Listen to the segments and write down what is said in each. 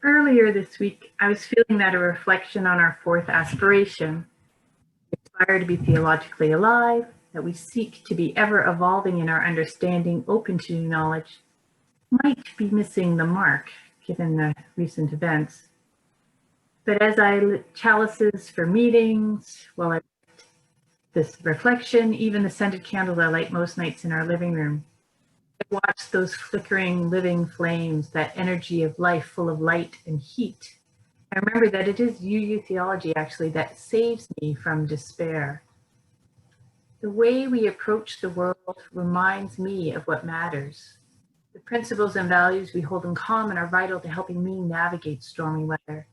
Earlier this week, I was feeling that a reflection on our fourth aspiration, aspire to be theologically alive, that we seek to be ever evolving in our understanding, open to new knowledge, might be missing the mark given the recent events. But as I lit chalices for meetings, while I this reflection, even the scented candle I light most nights in our living room, I watch those flickering living flames, that energy of life full of light and heat. I remember that it is UU theology actually that saves me from despair. The way we approach the world reminds me of what matters. The principles and values we hold in common are vital to helping me navigate stormy weather.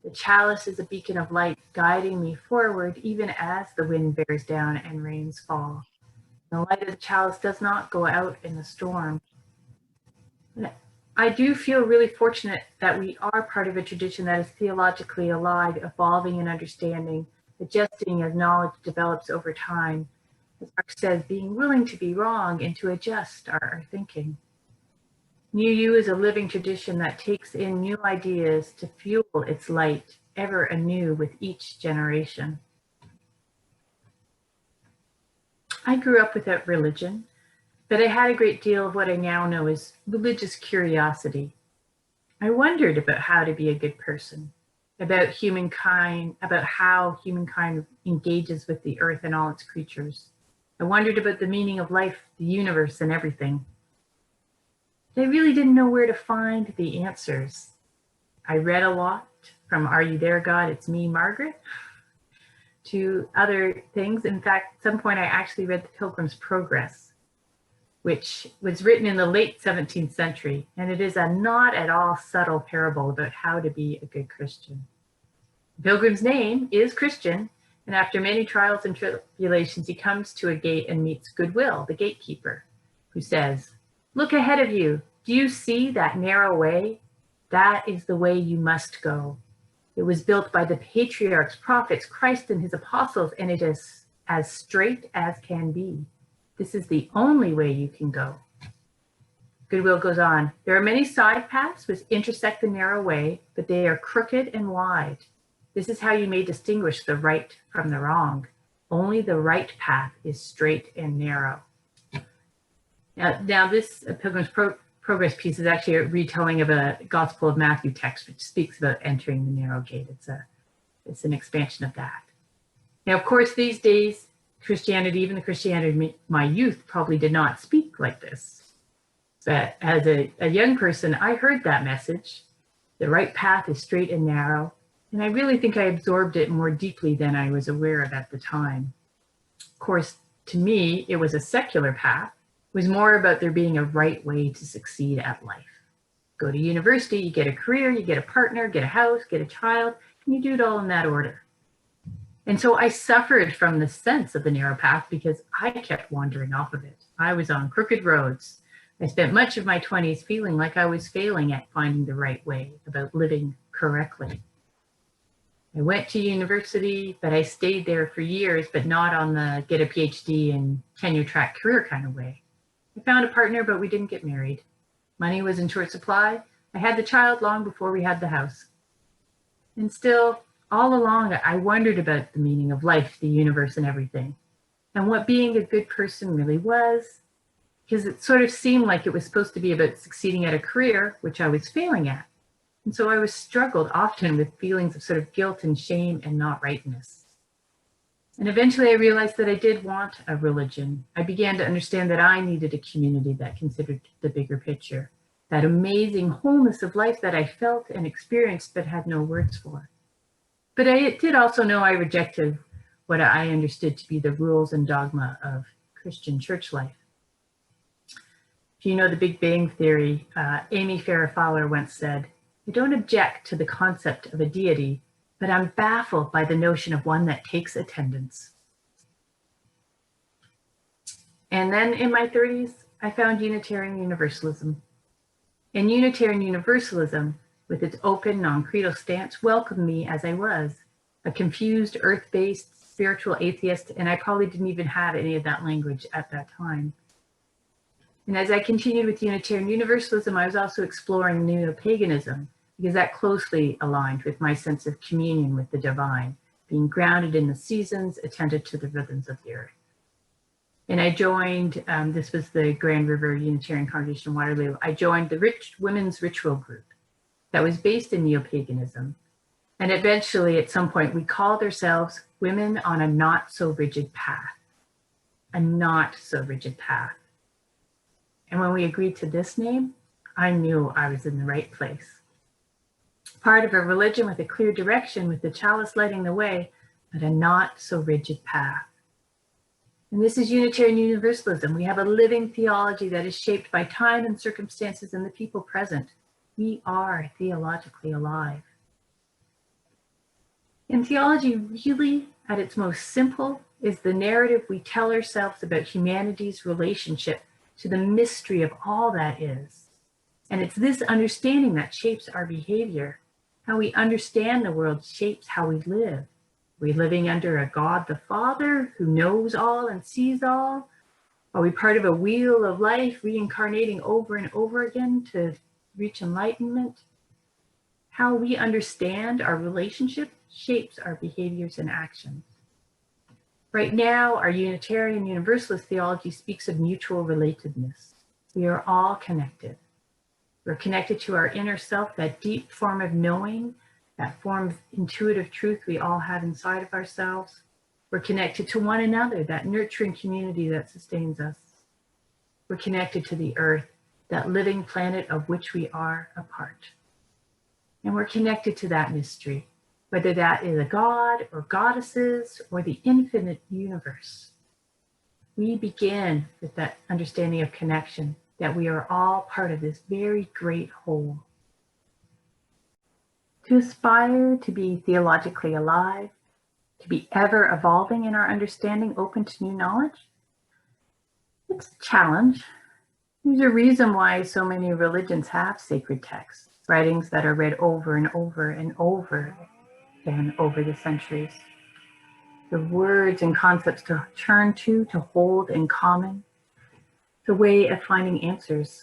The chalice is a beacon of light guiding me forward even as the wind bears down and rains fall. The light of the chalice does not go out in the storm. I do feel really fortunate that we are part of a tradition that is theologically alive, evolving in understanding, adjusting as knowledge develops over time. As Mark says, being willing to be wrong and to adjust our thinking. UU is a living tradition that takes in new ideas to fuel its light ever anew with each generation. I grew up without religion, but I had a great deal of what I now know as religious curiosity. I wondered about how to be a good person, about humankind, about how humankind engages with the earth and all its creatures. I wondered about the meaning of life, the universe, and everything. I really didn't know where to find the answers. I read a lot, from Are You There, God? It's Me, Margaret, to other things. In fact, at some point I actually read The Pilgrim's Progress, which was written in the late 17th century, and it is a not at all subtle parable about how to be a good Christian. The pilgrim's name is Christian, and after many trials and tribulations, he comes to a gate and meets Goodwill, the gatekeeper, who says, "Look ahead of you. Do you see that narrow way? That is the way you must go. It was built by the patriarchs, prophets, Christ and his apostles, and it is as straight as can be. This is the only way you can go." Goodwill goes on, "There are many side paths which intersect the narrow way, but they are crooked and wide. This is how you may distinguish the right from the wrong. Only the right path is straight and narrow." Now this Pilgrim's Progress piece is actually a retelling of a Gospel of Matthew text, which speaks about entering the narrow gate. It's an expansion of that. Now, of course, these days, Christianity, even the Christianity of my youth, probably did not speak like this. But as a young person, I heard that message. The right path is straight and narrow. And I really think I absorbed it more deeply than I was aware of at the time. Of course, to me, it was a secular path. It was more about there being a right way to succeed at life. Go to university, you get a career, you get a partner, get a house, get a child, and you do it all in that order. And so I suffered from the sense of the narrow path because I kept wandering off of it. I was on crooked roads. I spent much of my 20s feeling like I was failing at finding the right way, about living correctly. I went to university, but I stayed there for years, but not on the get a PhD and tenure track career kind of way. I found a partner, but we didn't get married. Money was in short supply. I had the child long before we had the house. And still, all along, I wondered about the meaning of life, the universe, and everything, and what being a good person really was, because it sort of seemed like it was supposed to be about succeeding at a career, which I was failing at. And so I was struggled often with feelings of sort of guilt and shame and not rightness. And eventually I realized that I did want a religion. I began to understand that I needed a community that considered the bigger picture, that amazing wholeness of life that I felt and experienced but had no words for. But I did also know I rejected what I understood to be the rules and dogma of Christian church life. If you know the Big Bang Theory, Amy Farrah Fowler once said, "I don't object to the concept of a deity, but I'm baffled by the notion of one that takes attendance." And then in my 30s, I found Unitarian Universalism. And Unitarian Universalism, with its open, non-creedal stance, welcomed me as I was, a confused, earth-based, spiritual atheist, and I probably didn't even have any of that language at that time. And as I continued with Unitarian Universalism, I was also exploring neo-paganism, because that closely aligned with my sense of communion with the divine, being grounded in the seasons, attentive to the rhythms of the earth. And I joined, this was the Grand River Unitarian Congregation in Waterloo, I joined the Women's Ritual Group that was based in neo-paganism. And eventually, at some point, we called ourselves Women on a Not So Rigid Path. A not so rigid path. And when we agreed to this name, I knew I was in the right place. Part of a religion with a clear direction, with the chalice lighting the way, but a not so rigid path. And this is Unitarian Universalism. We have a living theology that is shaped by time and circumstances and the people present. We are theologically alive. And theology, really, at its most simple, is the narrative we tell ourselves about humanity's relationship to the mystery of all that is. And it's this understanding that shapes our behavior. How we understand the world shapes how we live. Are we living under a God the Father who knows all and sees all? Are we part of a wheel of life reincarnating over and over again to reach enlightenment? How we understand our relationship shapes our behaviors and actions. Right now, our Unitarian Universalist theology speaks of mutual relatedness. We are all connected. We're connected to our inner self, that deep form of knowing, that form of intuitive truth we all have inside of ourselves. We're connected to one another, that nurturing community that sustains us. We're connected to the earth, that living planet of which we are a part. And we're connected to that mystery, whether that is a god or goddesses or the infinite universe. We begin with that understanding of connection, that we are all part of this very great whole. To aspire to be theologically alive, to be ever evolving in our understanding, open to new knowledge, it's a challenge. There's a reason why so many religions have sacred texts, writings that are read over and over and over again over the centuries. The words and concepts to turn to hold in common, the way of finding answers.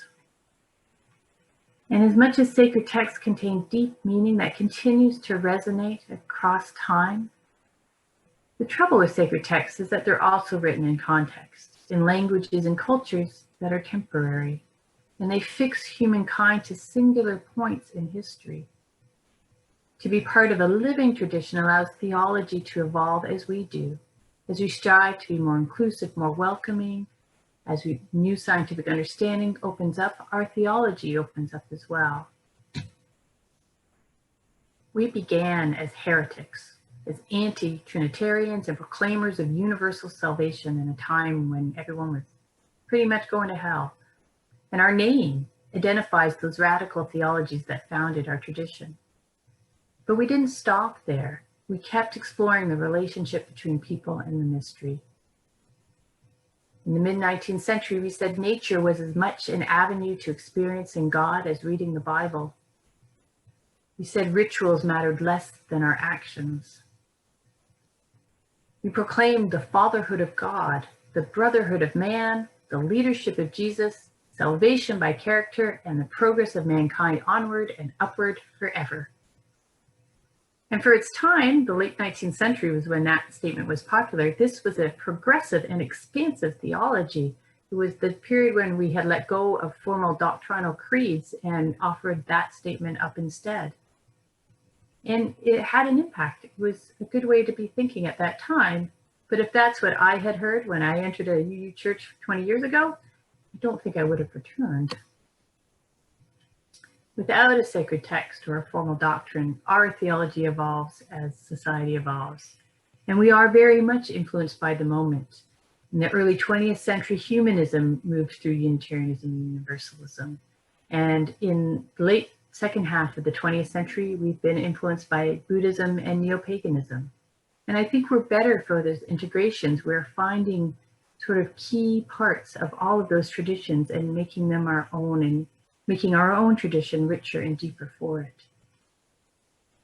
And as much as sacred texts contain deep meaning that continues to resonate across time, the trouble with sacred texts is that they're also written in context, in languages and cultures that are temporary, and they fix humankind to singular points in history. To be part of a living tradition allows theology to evolve as we do, as we strive to be more inclusive, more welcoming. As new scientific understanding opens up, our theology opens up as well. We began as heretics, as anti-Trinitarians and proclaimers of universal salvation in a time when everyone was pretty much going to hell. And our name identifies those radical theologies that founded our tradition. But we didn't stop there. We kept exploring the relationship between people and the mystery. In the mid-19th century, we said nature was as much an avenue to experiencing God as reading the Bible. We said rituals mattered less than our actions. We proclaimed the fatherhood of God, the brotherhood of man, the leadership of Jesus, salvation by character, and the progress of mankind onward and upward forever. And for its time, the late 19th century was when that statement was popular. This was a progressive and expansive theology. It was the period when we had let go of formal doctrinal creeds and offered that statement up instead. And it had an impact. It was a good way to be thinking at that time. But if that's what I had heard when I entered a UU church 20 years ago, I don't think I would have returned. Without a sacred text or a formal doctrine, our theology evolves as society evolves. And we are very much influenced by the moment. In the early 20th century, humanism moved through Unitarianism and Universalism. And in the late second half of the 20th century, we've been influenced by Buddhism and neo-paganism. And I think we're better for those integrations. We're finding sort of key parts of all of those traditions and making them our own and making our own tradition richer and deeper for it.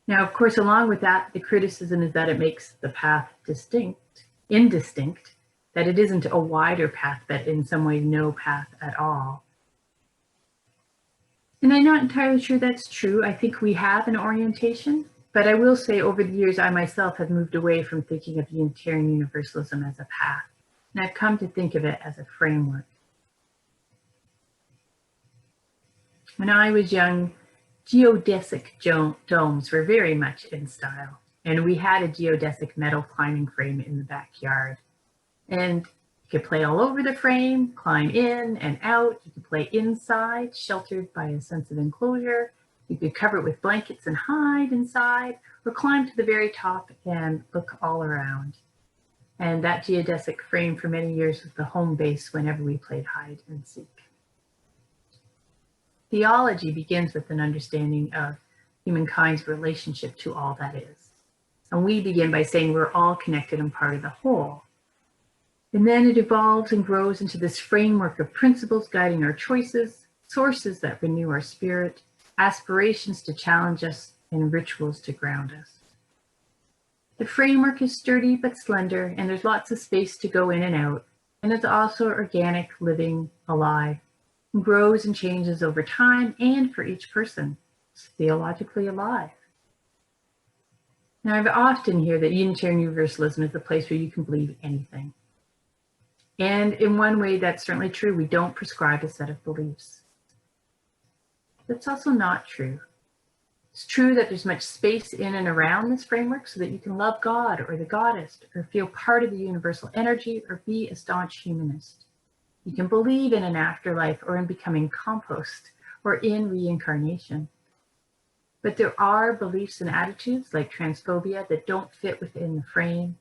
Now, of course, along with that, the criticism is that it makes the path indistinct, that it isn't a wider path, but in some way no path at all. And I'm not entirely sure that's true. I think we have an orientation, but I will say over the years, I myself have moved away from thinking of Unitarian Universalism as a path, and I've come to think of it as a framework. When I was young, geodesic domes were very much in style, and we had a geodesic metal climbing frame in the backyard. And you could play all over the frame, climb in and out. You could play inside, sheltered by a sense of enclosure. You could cover it with blankets and hide inside, or climb to the very top and look all around. And that geodesic frame for many years was the home base whenever we played hide and seek. Theology begins with an understanding of humankind's relationship to all that is. And we begin by saying we're all connected and part of the whole. And then it evolves and grows into this framework of principles guiding our choices, sources that renew our spirit, aspirations to challenge us, and rituals to ground us. The framework is sturdy but slender, and there's lots of space to go in and out. And it's also organic, living, alive, and grows and changes over time and for each person. It's theologically alive. Now, I've often heard that Unitarian Universalism is the place where you can believe anything. And in one way, that's certainly true. We don't prescribe a set of beliefs. That's also not true. It's true that there's much space in and around this framework so that you can love God or the goddess, or feel part of the universal energy, or be a staunch humanist. You can believe in an afterlife, or in becoming compost, or in reincarnation. But there are beliefs and attitudes like transphobia that don't fit within the frame.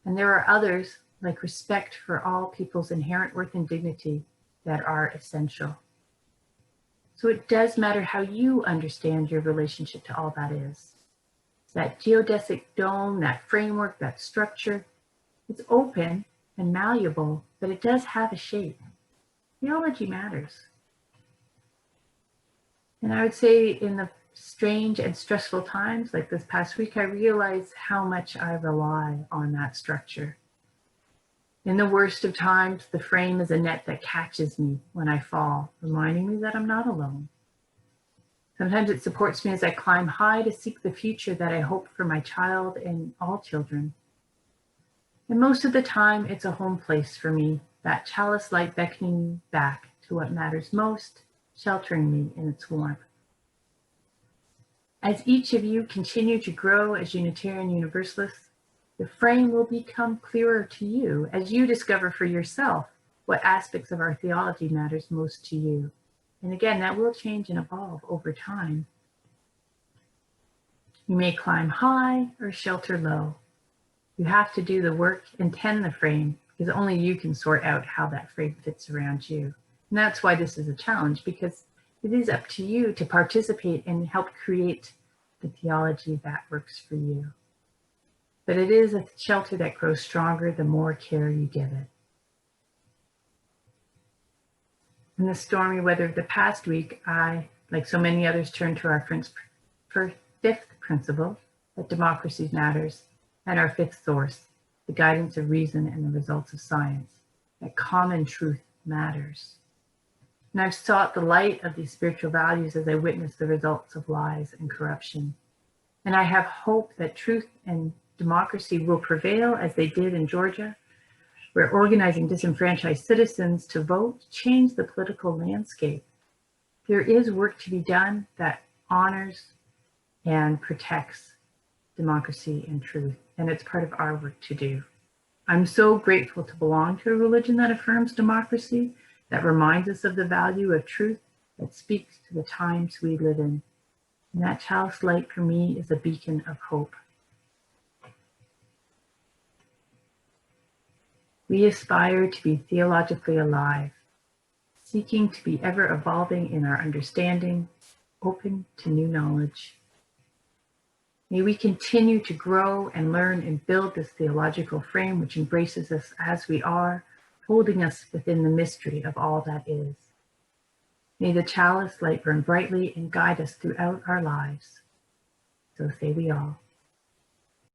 And there are others, like respect for all people's inherent worth and dignity, that are essential. So it does matter how you understand your relationship to all that is. That geodesic dome, that framework, that structure, it's open and malleable, but it does have a shape. Theology matters. And I would say in the strange and stressful times like this past week, I realized how much I rely on that structure. In the worst of times, the frame is a net that catches me when I fall, reminding me that I'm not alone. Sometimes it supports me as I climb high to seek the future that I hope for my child and all children. And most of the time, it's a home place for me, that chalice light beckoning me back to what matters most, sheltering me in its warmth. As each of you continue to grow as Unitarian Universalists, the frame will become clearer to you as you discover for yourself what aspects of our theology matters most to you. And again, that will change and evolve over time. You may climb high or shelter low. You have to do the work and tend the frame, because only you can sort out how that frame fits around you. And that's why this is a challenge, because it is up to you to participate and help create the theology that works for you. But it is a shelter that grows stronger the more care you give it. In the stormy weather of the past week, I, like so many others, turned to our fifth principle, that democracy matters, and our fifth source, the guidance of reason and the results of science, that common truth matters. And I've sought the light of these spiritual values as I witness the results of lies and corruption. And I have hope that truth and democracy will prevail as they did in Georgia, where organizing disenfranchised citizens to vote changed the political landscape. There is work to be done that honors and protects democracy and truth, and it's part of our work to do. I'm so grateful to belong to a religion that affirms democracy, that reminds us of the value of truth, that speaks to the times we live in. And that chalice light for me is a beacon of hope. We aspire to be theologically alive, seeking to be ever evolving in our understanding, open to new knowledge. May we continue to grow and learn and build this theological frame which embraces us as we are, holding us within the mystery of all that is. May the chalice light burn brightly and guide us throughout our lives. So say we all.